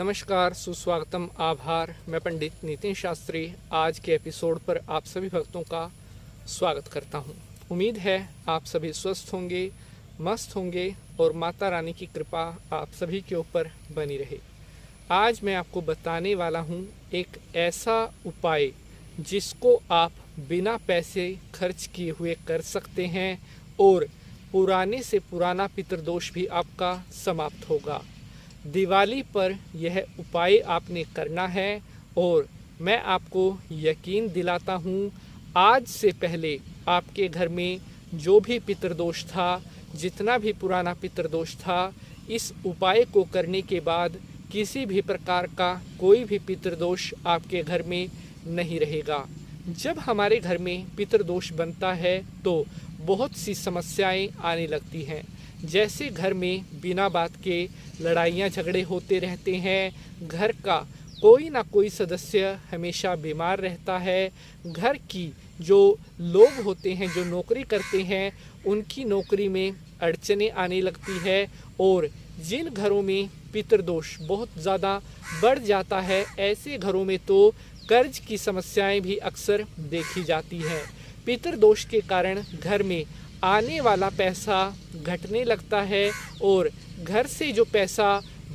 नमस्कार, सुस्वागतम, आभार। मैं पंडित नितिन शास्त्री आज के एपिसोड पर आप सभी भक्तों का स्वागत करता हूं। उम्मीद है आप सभी स्वस्थ होंगे, मस्त होंगे और माता रानी की कृपा आप सभी के ऊपर बनी रहे। आज मैं आपको बताने वाला हूं एक ऐसा उपाय जिसको आप बिना पैसे खर्च किए हुए कर सकते हैं और पुराने से पुराना पितृदोष भी आपका समाप्त होगा। दिवाली पर यह उपाय आपने करना है और मैं आपको यकीन दिलाता हूँ, आज से पहले आपके घर में जो भी पितृदोष था, जितना भी पुराना पितृदोष था, इस उपाय को करने के बाद किसी भी प्रकार का कोई भी पितृदोष आपके घर में नहीं रहेगा। जब हमारे घर में पितृदोष बनता है तो बहुत सी समस्याएं आने लगती हैं। जैसे घर में बिना बात के लड़ाइयाँ झगड़े होते रहते हैं, घर का कोई ना कोई सदस्य हमेशा बीमार रहता है, घर की जो लोग होते हैं जो नौकरी करते हैं उनकी नौकरी में अड़चनें आने लगती है और जिन घरों में पितृदोष बहुत ज़्यादा बढ़ जाता है ऐसे घरों में तो कर्ज की समस्याएं भी अक्सर देखी जाती हैं। पितृदोष के कारण घर में आने वाला पैसा घटने लगता है और घर से जो पैसा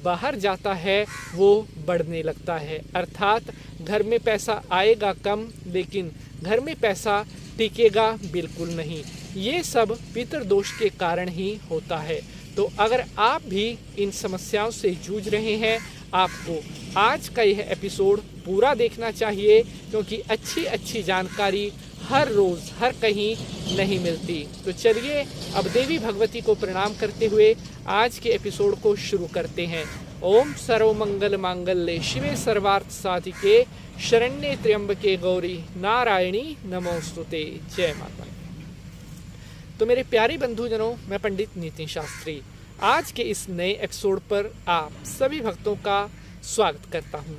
बाहर जाता है वो बढ़ने लगता है। अर्थात घर में पैसा आएगा कम लेकिन घर में पैसा टिकेगा बिल्कुल नहीं। ये सब पितृदोष के कारण ही होता है। तो अगर आप भी इन समस्याओं से जूझ रहे हैं, आपको आज का यह एपिसोड पूरा देखना चाहिए क्योंकि अच्छी जानकारी हर रोज़ हर कहीं नहीं मिलती। तो चलिए अब देवी भगवती को प्रणाम करते हुए आज के एपिसोड को शुरू करते हैं। ओम सर्वमंगल मांगल्ये शिवे सर्वार्थ साधिके शरण्ये त्र्यंबके गौरी नारायणी नमोस्तुते। जय माता। तो मेरे प्यारे बंधुजनों, मैं पंडित नितिन शास्त्री आज के इस नए एपिसोड पर आप सभी भक्तों का स्वागत करता हूँ।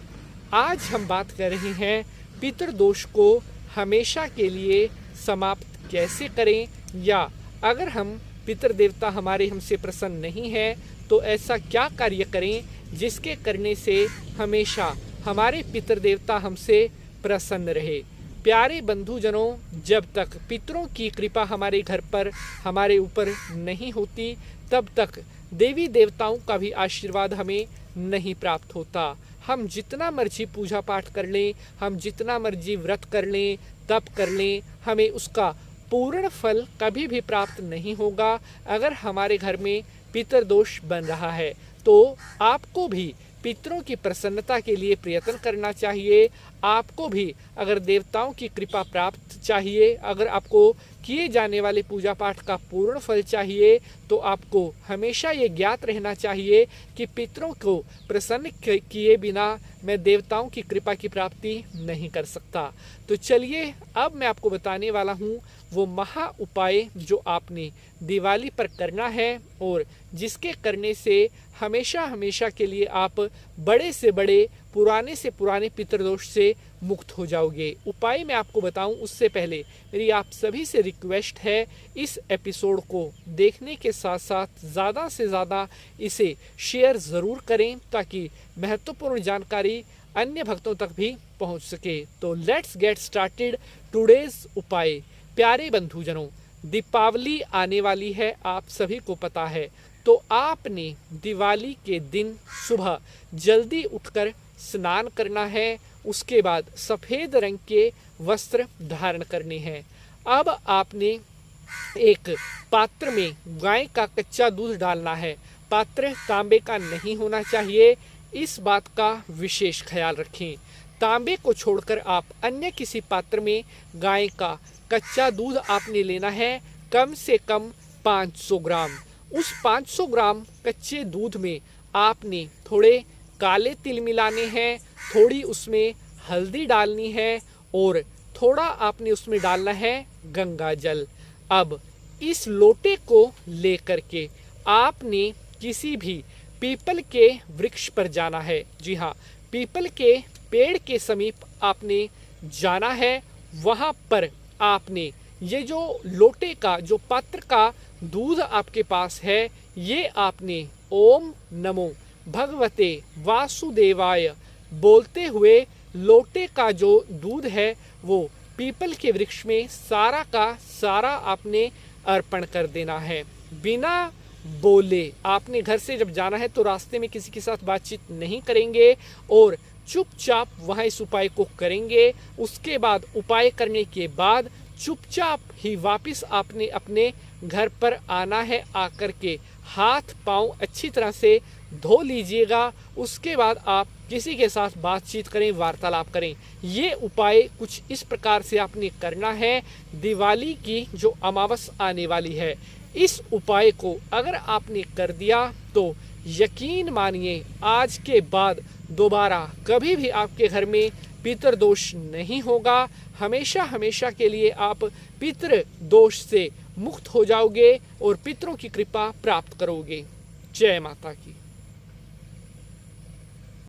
आज हम बात कर रहे हैं पितृदोष को हमेशा के लिए समाप्त कैसे करें, या अगर हम पितृ देवता हमारे हमसे प्रसन्न नहीं है तो ऐसा क्या कार्य करें जिसके करने से हमेशा हमारे पितृ देवता हमसे प्रसन्न रहे। प्यारे बंधुजनों, जब तक पितरों की कृपा हमारे घर पर हमारे ऊपर नहीं होती तब तक देवी देवताओं का भी आशीर्वाद हमें नहीं प्राप्त होता। हम जितना मर्जी पूजा पाठ कर लें, हम जितना मर्जी व्रत कर लें, तप कर लें, हमें उसका पूर्ण फल कभी भी प्राप्त नहीं होगा अगर हमारे घर में पितृदोष बन रहा है। तो आपको भी पितरों की प्रसन्नता के लिए प्रयत्न करना चाहिए। आपको भी अगर देवताओं की कृपा प्राप्त चाहिए, अगर आपको किए जाने वाले पूजा पाठ का पूर्ण फल चाहिए, तो आपको हमेशा ये ज्ञात रहना चाहिए कि पितरों को प्रसन्न किए बिना मैं देवताओं की कृपा की प्राप्ति नहीं कर सकता। तो चलिए अब मैं आपको बताने वाला हूँ वो महा उपाय जो आपने दिवाली पर करना है और जिसके करने से हमेशा के लिए आप बड़े से बड़े पुराने से पुराने पितृदोष से मुक्त हो जाओगे। उपाय मैं आपको बताऊं उससे पहले मेरी आप सभी से रिक्वेस्ट है, इस एपिसोड को देखने के साथ साथ ज़्यादा से ज़्यादा इसे शेयर ज़रूर करें ताकि महत्वपूर्ण जानकारी अन्य भक्तों तक भी पहुंच सके। तो लेट्स गेट स्टार्टेड टुडेज उपाय। प्यारे बंधुजनों, दीपावली आने वाली है, आप सभी को पता है। तो आपने दिवाली के दिन सुबह जल्दी उठकर स्नान करना है, उसके बाद सफ़ेद रंग के वस्त्र धारण करने हैं। अब आपने एक पात्र में गाय का कच्चा दूध डालना है। पात्र तांबे का नहीं होना चाहिए, इस बात का विशेष ख्याल रखें। तांबे को छोड़कर आप अन्य किसी पात्र में गाय का कच्चा दूध आपने लेना है, कम से कम 500 ग्राम। उस 500 ग्राम कच्चे दूध में आपने थोड़े काले तिल मिलाने हैं, थोड़ी उसमें हल्दी डालनी है और थोड़ा आपने उसमें डालना है गंगा जल। अब इस लोटे को लेकर के आपने किसी भी पीपल के वृक्ष पर जाना है। जी हाँ, पीपल के पेड़ के समीप आपने जाना है। वहाँ पर आपने ये जो लोटे का जो पात्र का दूध आपके पास है, ये आपने ओम नमो भगवते वासुदेवाय बोलते हुए लोटे का जो दूध है वो पीपल के वृक्ष में सारा का सारा आपने अर्पण कर देना है। बिना बोले आपने घर से जब जाना है तो रास्ते में किसी के साथ बातचीत नहीं करेंगे और चुपचाप वहाँ इस उपाय को करेंगे। उसके बाद उपाय करने के बाद चुपचाप ही वापस आपने अपने घर पर आना है। आकर के हाथ पांव अच्छी तरह से धो लीजिएगा। उसके बाद आप किसी के साथ बातचीत करें, वार्तालाप करें। ये उपाय कुछ इस प्रकार से आपने करना है। दिवाली की जो अमावस आने वाली है, इस उपाय को अगर आपने कर दिया तो यकीन मानिए आज के बाद दोबारा कभी भी आपके घर में पितृदोष नहीं होगा। हमेशा हमेशा के लिए आप पितृदोष से मुक्त हो जाओगे और पितरों की कृपा प्राप्त करोगे। जय माता की।